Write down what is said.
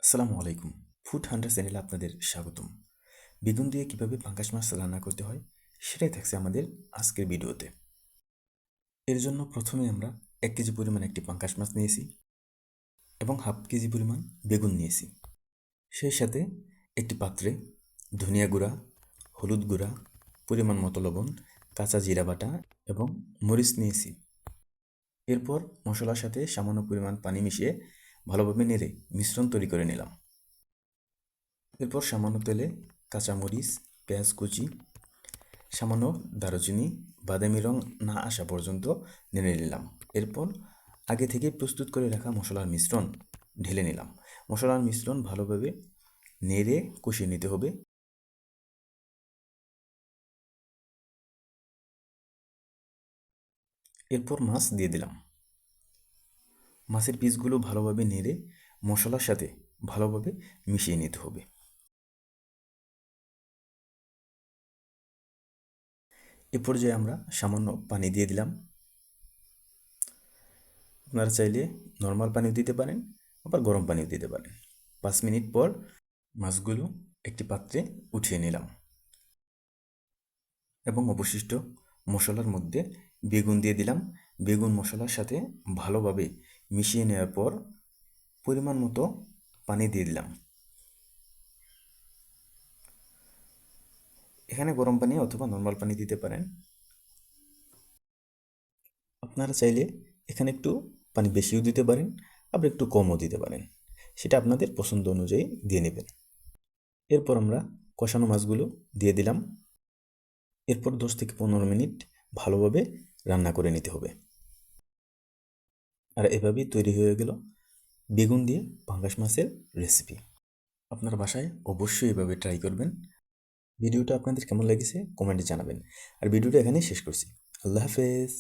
আসসালামু আলাইকুম। Food Hunter চ্যানেলে আপনাদের স্বাগতম। বেগুন দিয়ে কিভাবে পাঙ্গাস মাছ রান্না করতে হয় সেটাই থাকছে আমাদের আজকের ভিডিওতে। এর জন্য প্রথমে আমরা 1 কেজি পরিমাণ একটি পাঙ্গাস মাছ নিয়েছি এবং 1/2 কেজি পরিমাণ বেগুন নিয়েছি। সেই সাথে একটি পাত্রে ধনিয়া গুঁড়া, হলুদ গুঁড়া, পরিমাণ মতো লবণ, কাঁচা জিরা বাটা এবং মরিচ নিয়েছি। এরপর মশলার সাথে সামান্য পরিমাণ পানি মিশিয়ে ভালোভাবে নেড়ে মিশ্রণ তৈরি করে নিলাম। এরপর সামান্য তেলে কাঁচামরিচ, পেঁয়াজ কুচি, সামান্য দারুচিনি, বাদামি রং না আসা পর্যন্ত নেড়ে নিলাম। এরপর আগে থেকে প্রস্তুত করে রাখা মশলার মিশ্রণ ঢেলে নিলাম। মশলার মিশ্রণ ভালোভাবে নেড়ে কষিয়ে নিতে হবে। এরপর মাছ দিয়ে দিলাম। মাছের পিসগুলো ভালোভাবে নেড়ে মশলার সাথে ভালোভাবে মিশিয়ে নিতে হবে। এ পর্যায়ে আমরা সামান্য পানি দিয়ে দিলাম। আপনারা চাইলে নর্মাল পানিও দিতে পারেন, আবার গরম পানিও দিতে পারেন। 5 মিনিট পর মাছগুলো একটি পাত্রে উঠিয়ে নিলাম এবং অবশিষ্ট মশলার মধ্যে বেগুন দিয়ে দিলাম। বেগুন মশলার সাথে ভালোভাবে মিশিয়ে নেওয়ার পর পরিমাণ মতো পানি দিয়ে দিলাম। এখানে গরম পানি অথবা নর্মাল পানি দিতে পারেন। আপনারা চাইলে এখানে একটু পানি বেশিও দিতে পারেন, আবার একটু কমও দিতে পারেন। সেটা আপনাদের পছন্দ অনুযায়ী দিয়ে নেবেন। এরপর আমরা কষানো মাছগুলো দিয়ে দিলাম। এরপর 10 থেকে 15 মিনিট ভালোভাবে রান্না করে নিতে হবে। আর এভাবেই তৈরি হয়ে গেল বেগুন দিয়ে পাঙ্গাস মাছের রেসিপি। আপনার বাসায় অবশ্যই এভাবে ট্রাই করবেন। ভিডিওটা আপনাদের কেমন লেগেছে কমেন্টে জানাবেন। আর ভিডিওটা এখানেই শেষ করছি। আল্লাহ হাফেজ।